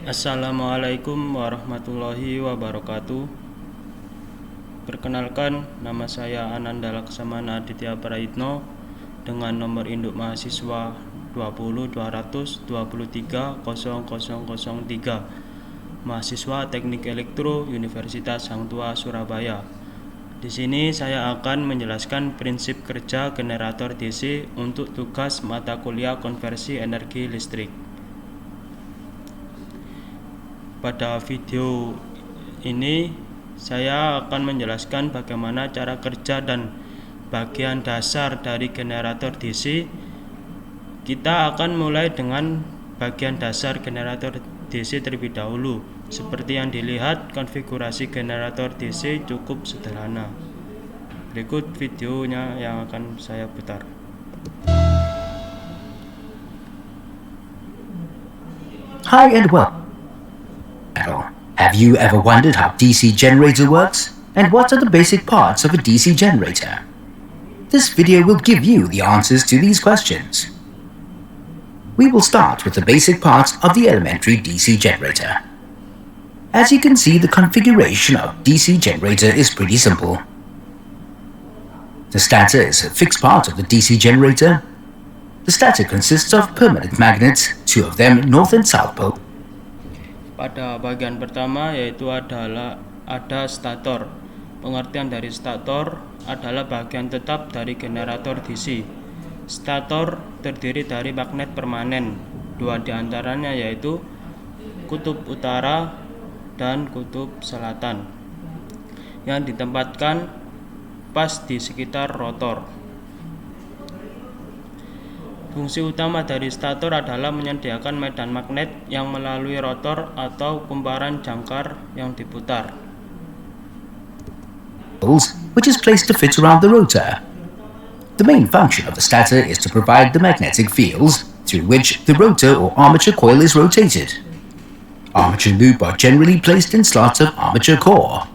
Assalamualaikum warahmatullahi wabarakatuh. Perkenalkan, nama saya Ananda Laksamana Aditya Praitno dengan nomor induk mahasiswa 20.223.0003, mahasiswa Teknik Elektro Universitas Hang Tuah Surabaya. Di sini saya akan menjelaskan prinsip kerja generator DC untuk tugas mata kuliah konversi energi listrik. Pada video ini saya akan menjelaskan bagaimana cara kerja dan bagian dasar dari generator DC. Kita akan mulai dengan bagian dasar generator DC terlebih dahulu. Seperti yang dilihat, konfigurasi generator DC cukup sederhana. Berikut videonya yang akan saya putar. Hi and welcome. Have you ever wondered how DC generator works? And what are the basic parts of a DC generator? This video will give you the answers to these questions. We will start with the basic parts of the elementary DC generator. As you can see, the configuration of DC generator is pretty simple. The stator is a fixed part of the DC generator. The stator consists of permanent magnets, two of them north and south pole. Pada bagian pertama yaitu ada stator. Pengertian dari stator adalah bagian tetap dari generator DC. Stator terdiri dari magnet permanen, dua diantaranya yaitu kutub utara dan kutub selatan, yang ditempatkan pas di sekitar rotor. Fungsi utama dari stator adalah menyediakan medan magnet yang melalui rotor atau kumparan jangkar yang diputar, which is placed to fit around the rotor. The main function of the stator is to provide the magnetic fields through which the rotor or armature coil is rotated. Armature loop are generally placed in slots of armature core.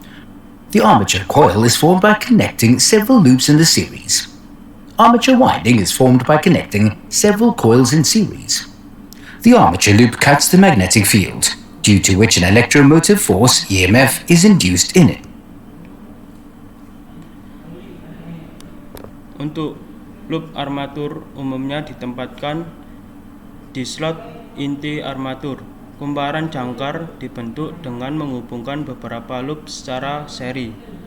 The armature coil is formed by connecting several loops in the series. Armature winding is formed by connecting several coils in series. The armature loop cuts the magnetic field, due to which an electromotive force, EMF, is induced in it. Untuk loop armatur umumnya ditempatkan di slot inti armatur. Kumparan jangkar dibentuk dengan menghubungkan beberapa loop secara seri.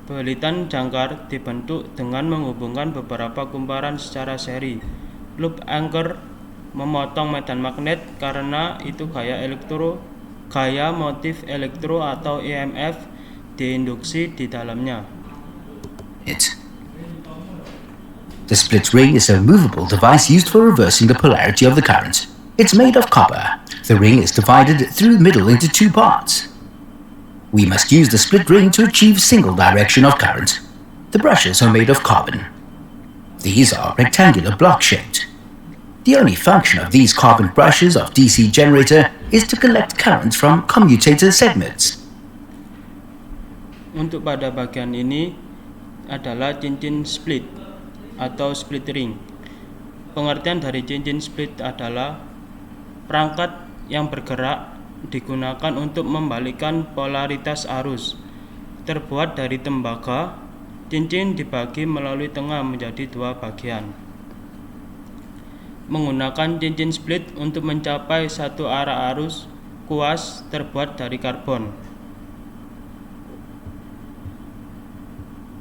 Belitan jangkar dibentuk dengan menghubungkan beberapa kumparan secara seri. Loop anchor memotong medan magnet karena itu gaya motif elektro atau EMF diinduksi di dalamnya. The split ring is a movable device used for reversing the polarity of the current. It's made of copper. The ring is divided through the middle into two parts. We must use the split ring to achieve single direction of current. The brushes are made of carbon. These are rectangular block-shaped. The only function of these carbon brushes of DC generator is to collect current from commutator segments. Untuk pada bagian ini adalah cincin split atau split ring. Pengertian dari cincin split adalah perangkat yang bergerak digunakan untuk membalikkan polaritas arus. Terbuat dari tembaga, cincin dibagi melalui tengah menjadi dua bagian. Menggunakan cincin split untuk mencapai satu arah arus, kuas terbuat dari karbon.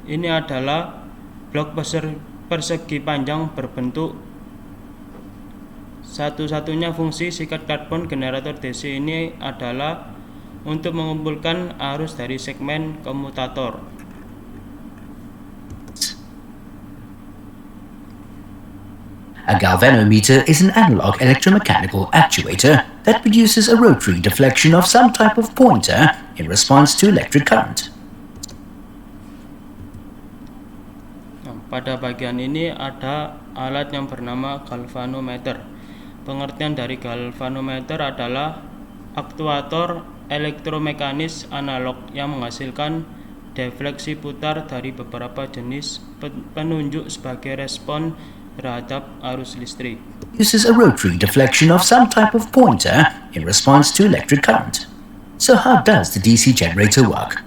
Ini adalah blok persegi panjang berbentuk. Satu-satunya fungsi sikat karbon generator DC ini adalah untuk mengumpulkan arus dari segmen komutator. A galvanometer is an analog electromechanical actuator that produces a rotary deflection of some type of pointer in response to electric current. Pada bagian ini ada alat yang bernama galvanometer. Pengertian dari galvanometer adalah aktuator elektromekanis analog yang menghasilkan defleksi putar dari beberapa jenis penunjuk sebagai respon terhadap arus listrik. Uses a rotary deflection of some type of pointer in response to electric current. So how does the DC generator work?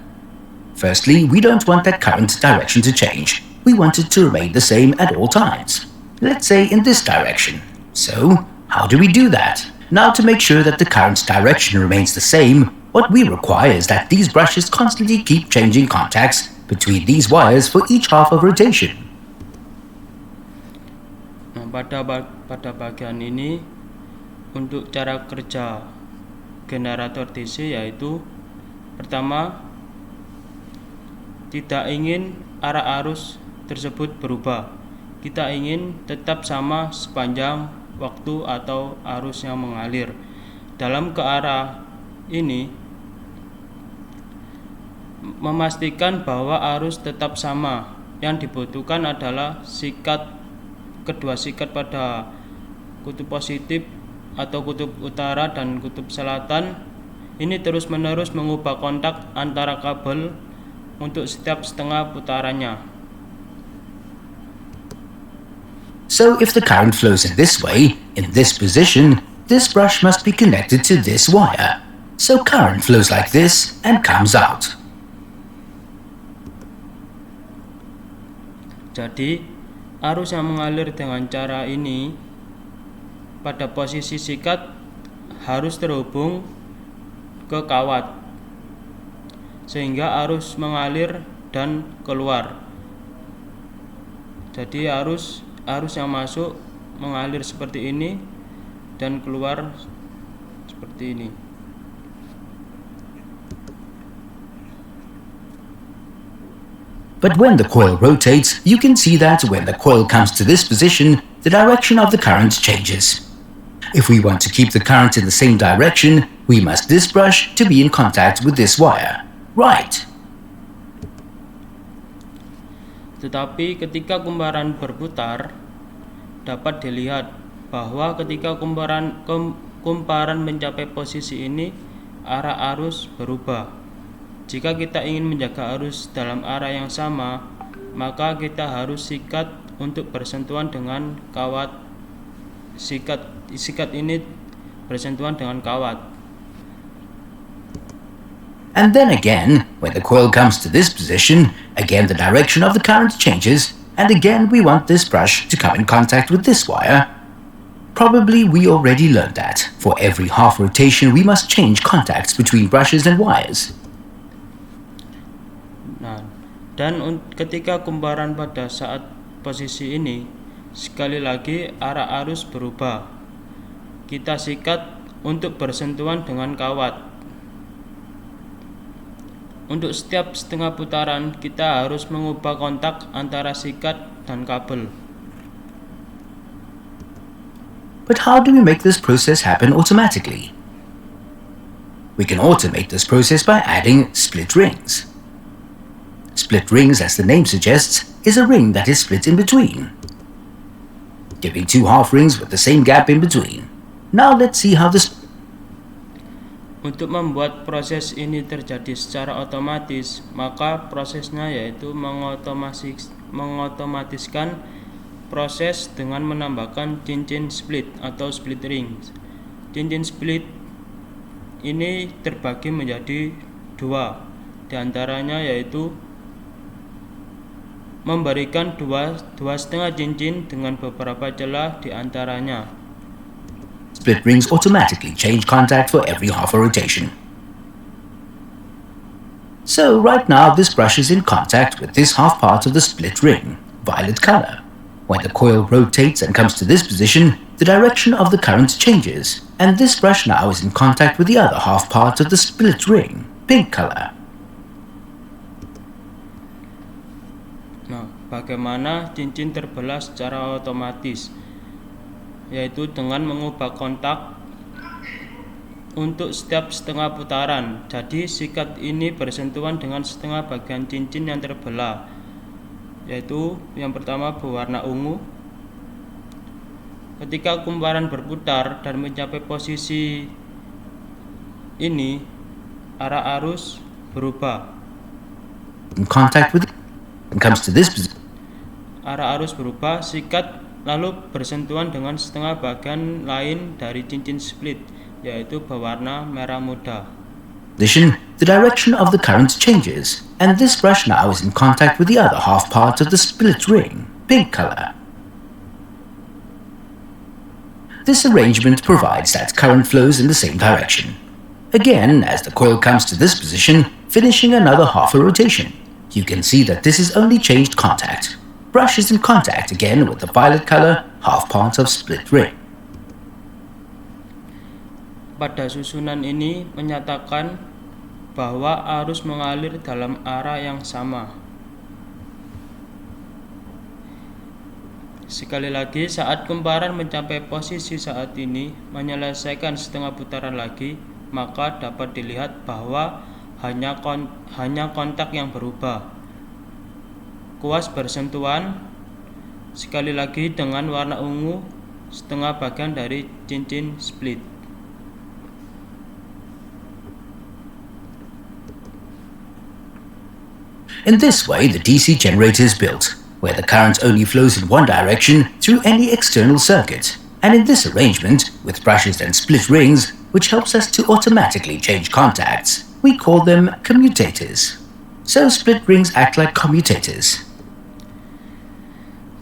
Firstly, we don't want that current direction to change. We want it to remain the same at all times. Let's say in this direction. So, how do we do that? Now, to make sure that the current direction remains the same, what we require is that these brushes constantly keep changing contacts between these wires for each half of rotation. Nah, pada bagian ini untuk cara kerja generator DC yaitu pertama, tidak ingin arah arus tersebut berubah. Kita ingin tetap sama sepanjang waktu atau arus yang mengalir. Dalam ke arah ini memastikan bahwa arus tetap sama. Yang dibutuhkan adalah kedua sikat pada kutub positif atau kutub utara dan kutub selatan. Ini terus-menerus mengubah kontak antara kabel untuk setiap setengah putarannya. So if the current flows in this way, in this position, this brush must be connected to this wire. So current flows like this and comes out. Jadi, arus yang mengalir dengan cara ini pada posisi sikat harus terhubung ke kawat sehingga arus mengalir dan keluar. Jadi arus yang masuk mengalir seperti ini dan keluar seperti ini. But when the coil rotates, you can see that when the coil comes to this position, the direction of the current changes. If we want to keep the current in the same direction, we must this brush to be in contact with this wire. Right. Tetapi ketika kumparan berputar, dapat dilihat bahwa ketika kumparan mencapai posisi ini, arah arus berubah. Jika kita ingin menjaga arus dalam arah yang sama, maka kita harus sikat untuk bersentuhan dengan kawat. Sikat ini bersentuhan dengan kawat. And then again, when the coil comes to this position, again the direction of the current changes, and again we want this brush to come in contact with this wire. Probably we already learned that. For every half rotation we must change contacts between brushes and wires. Nah, dan ketika kumparan pada saat posisi ini, sekali lagi arah arus berubah. Kita sikat untuk bersentuhan dengan kawat. Untuk setiap setengah putaran, kita harus mengubah kontak antara sikat dan kabel. But how do we make this process happen automatically? We can automate this process by adding split rings. Split rings, as the name suggests, is a ring that is split in between, giving two half rings with the same gap in between. Now let's see how this. Untuk membuat proses ini terjadi secara otomatis, maka prosesnya yaitu mengotomatiskan proses dengan menambahkan cincin split atau split ring. Cincin split ini terbagi menjadi dua, diantaranya yaitu memberikan dua setengah cincin dengan beberapa celah di antaranya. Split rings automatically change contact for every half a rotation. So right now this brush is in contact with this half part of the split ring, violet color. When the coil rotates and comes to this position, the direction of the current changes, and this brush now is in contact with the other half part of the split ring, pink color. Nah, bagaimana cincin terbelah secara otomatis? Yaitu dengan mengubah kontak untuk setiap setengah putaran. Jadi sikat ini bersentuhan dengan setengah bagian cincin yang terbelah, yaitu yang pertama berwarna ungu. Ketika kumparan berputar dan mencapai posisi ini, arah arus berubah. In contact with it, and comes to this position. Arah arus berubah, sikat lalu bersentuhan dengan setengah bagian lain dari cincin split, yaitu berwarna merah muda. The direction of the current changes, and this brush now is in contact with the other half part of the split ring, pink color. This arrangement provides that current flows in the same direction. Again, as the coil comes to this position, finishing another half a rotation, you can see that this is only changed contact. Brush is in contact again with the violet color half part of split ring. Pada susunan ini menyatakan bahwa arus mengalir dalam arah yang sama. Sekali lagi, saat kumparan mencapai posisi saat ini, menyelesaikan setengah putaran lagi, maka dapat dilihat bahwa hanya kontak yang berubah. Kuas bersentuhan sekali lagi dengan warna ungu, setengah bagian dari cincin split. In this way, the DC generator is built, where the current only flows in one direction through any external circuit, and in this arrangement, with brushes and split rings, which helps us to automatically change contacts, we call them commutators. So split rings act like commutators.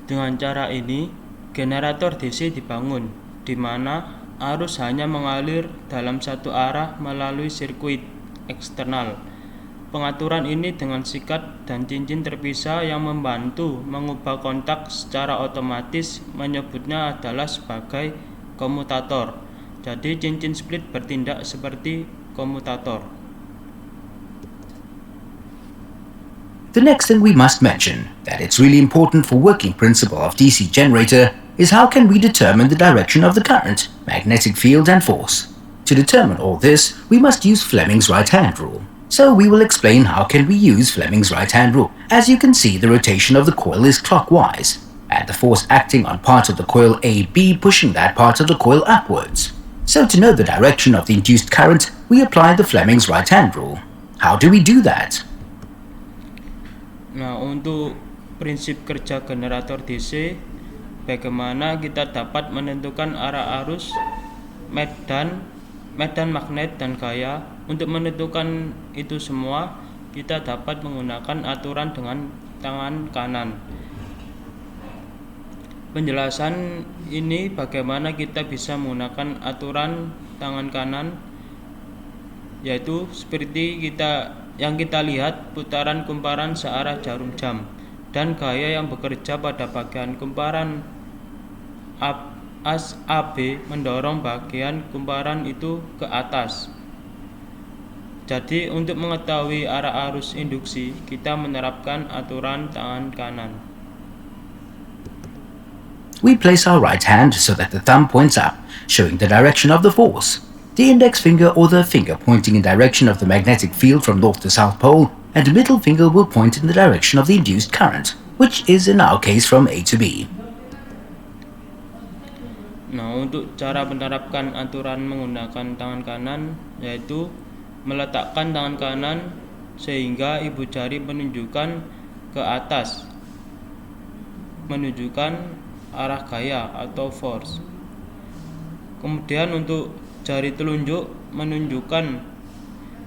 Dengan cara ini, generator DC dibangun, di mana arus hanya mengalir dalam satu arah melalui sirkuit eksternal. Pengaturan ini dengan sikat dan cincin terpisah yang membantu mengubah kontak secara otomatis menyebutnya adalah sebagai komutator. Jadi cincin split bertindak seperti komutator. The next thing we must mention, that it's really important for working principle of DC generator, is how can we determine the direction of the current, magnetic field and force. To determine all this, we must use Fleming's right-hand rule. So we will explain how can we use Fleming's right-hand rule. As you can see, the rotation of the coil is clockwise, and the force acting on part of the coil AB pushing that part of the coil upwards. So to know the direction of the induced current, we apply the Fleming's right-hand rule. How do we do that? Nah, untuk prinsip kerja generator DC, bagaimana kita dapat menentukan arah arus, medan magnet dan gaya. Untuk menentukan itu semua, kita dapat menggunakan aturan dengan tangan kanan. Penjelasan ini bagaimana kita bisa menggunakan aturan tangan kanan, yaitu seperti yang kita lihat putaran kumparan searah jarum jam dan gaya yang bekerja pada bagian kumparan as AB mendorong bagian kumparan itu ke atas. Jadi untuk mengetahui arah arus induksi, kita menerapkan aturan tangan kanan. We place our right hand so that the thumb points up, showing the direction of the force. The index finger or the finger pointing in direction of the magnetic field from north to south pole, and the middle finger will point in the direction of the induced current, which is in our case from A to B. Nah, untuk cara menerapkan aturan menggunakan tangan kanan, yaitu meletakkan tangan kanan sehingga ibu jari menunjukkan ke atas, menunjukkan arah gaya atau force. Kemudian untuk jari telunjuk menunjukkan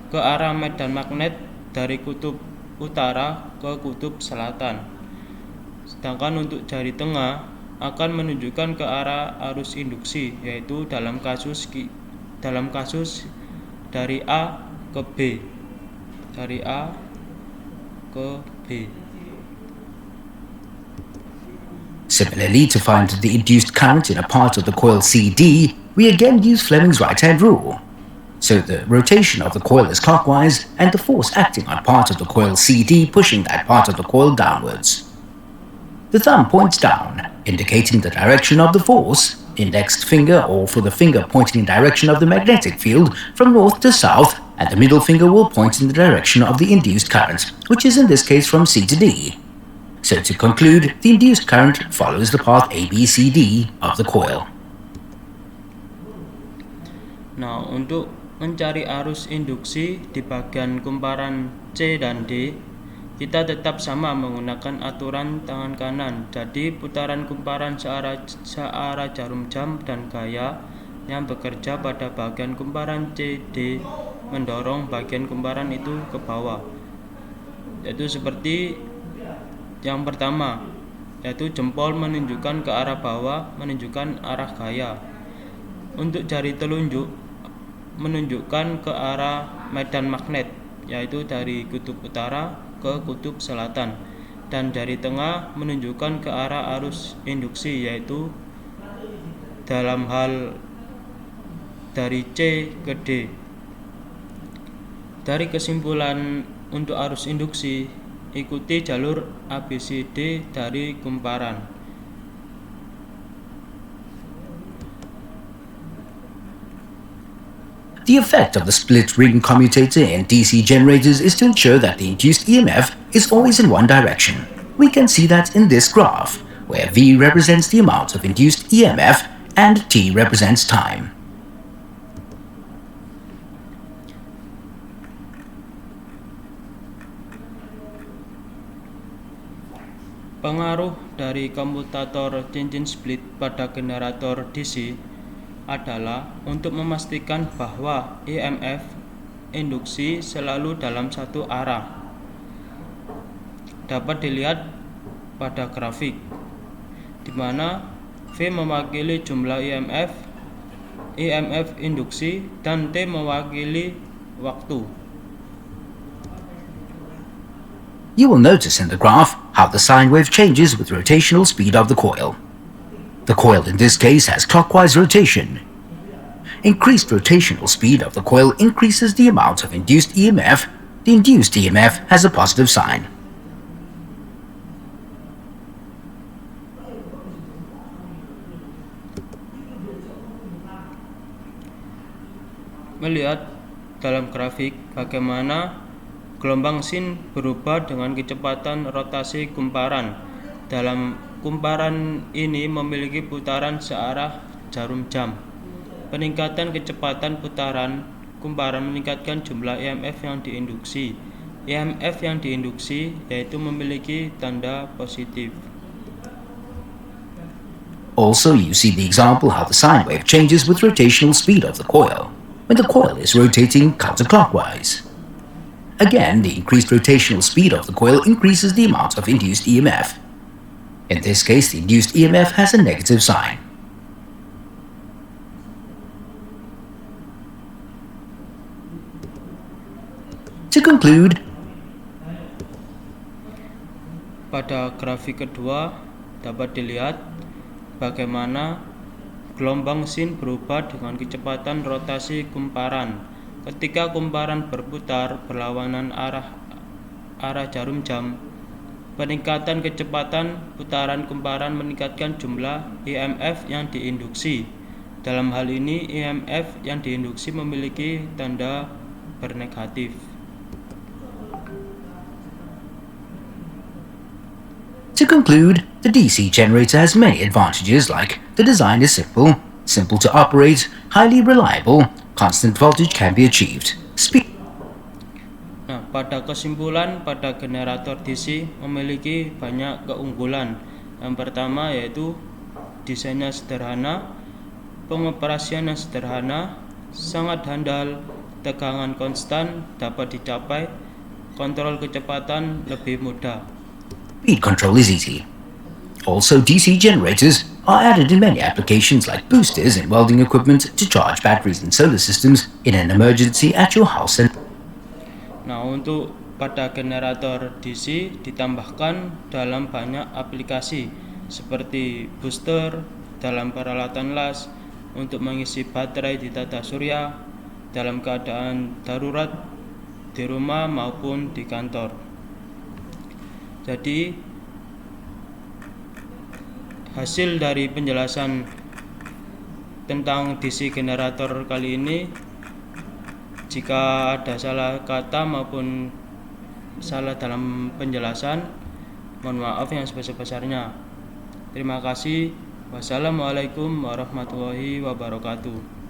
ke arah medan magnet dari kutub utara ke kutub selatan. Sedangkan untuk jari tengah akan menunjukkan ke arah arus induksi, yaitu dalam kasus dari A ke B. Dari A ke B. Similarly, to find the induced current in a part of the coil CD, we again use Fleming's right-hand rule. So the rotation of the coil is clockwise, and the force acting on part of the coil CD pushing that part of the coil downwards. The thumb points down, indicating the direction of the force, indexed finger or for the finger pointing in direction of the magnetic field from north to south, and the middle finger will point in the direction of the induced current, which is in this case from C to D. So to conclude, the induced current follows the path ABCD of the coil. Nah, untuk mencari arus induksi di bagian kumparan C dan D, kita tetap sama menggunakan aturan tangan kanan. Jadi putaran kumparan searah jarum jam dan gaya yang bekerja pada bagian kumparan CD mendorong bagian kumparan itu ke bawah, yaitu seperti yang pertama, yaitu jempol menunjukkan ke arah bawah, menunjukkan arah gaya. Untuk jari telunjuk menunjukkan ke arah medan magnet, yaitu dari kutub utara ke kutub selatan, dan jari tengah menunjukkan ke arah arus induksi, yaitu dalam hal dari C ke D. Dari kesimpulan untuk arus induksi, ikuti jalur ABCD dari kumparan. The effect of the split ring commutator in DC generators is to ensure that the induced EMF is always in one direction. We can see that in this graph, where V represents the amount of induced EMF and T represents time. Pengaruh dari komutator cincin split pada generator DC adalah untuk memastikan bahwa EMF induksi selalu dalam satu arah. Dapat dilihat pada grafik, di mana V mewakili jumlah EMF induksi, dan T mewakili waktu. You will notice in the graph how the sine wave changes with rotational speed of the coil. The coil in this case has clockwise rotation. Increased rotational speed of the coil increases the amount of induced EMF. The induced EMF has a positive sign. Melihat dalam grafik bagaimana gelombang sin berubah dengan kecepatan rotasi kumparan. Dalam kumparan ini memiliki putaran searah jarum jam. Peningkatan kecepatan putaran kumparan meningkatkan jumlah EMF yang diinduksi. EMF yang diinduksi yaitu memiliki tanda positif. Also, you see the example how the sine wave changes with rotational speed of the coil, when the coil is rotating counterclockwise. Again, the increased rotational speed of the coil increases the amount of induced EMF. In this case, the induced EMF has a negative sign. To conclude, pada grafik kedua dapat dilihat bagaimana gelombang sin berubah dengan kecepatan rotasi kumparan. Ketika kumparan berputar berlawanan arah jarum jam, peningkatan kecepatan putaran kumparan meningkatkan jumlah EMF yang diinduksi. Dalam hal ini, EMF yang diinduksi memiliki tanda bernegatif. To conclude, the DC generator has many advantages like the design is simple to operate, highly reliable, constant voltage can be achieved. Pada kesimpulan, pada generator DC memiliki banyak keunggulan. Yang pertama yaitu desainnya sederhana, pengoperasian yang sederhana, sangat handal, tegangan konstan dapat dicapai, kontrol kecepatan lebih mudah. Speed control is easy. Also, DC generators are added in many applications like boosters in welding equipment to charge batteries and solar systems in an emergency at your house. Untuk pada generator DC ditambahkan dalam banyak aplikasi seperti booster dalam peralatan las, untuk mengisi baterai di tata surya, dalam keadaan darurat di rumah maupun di kantor. Jadi hasil dari penjelasan tentang DC generator kali ini, jika ada salah kata maupun salah dalam penjelasan, mohon maaf yang sebesar-besarnya. Terima kasih. Wassalamualaikum warahmatullahi wabarakatuh.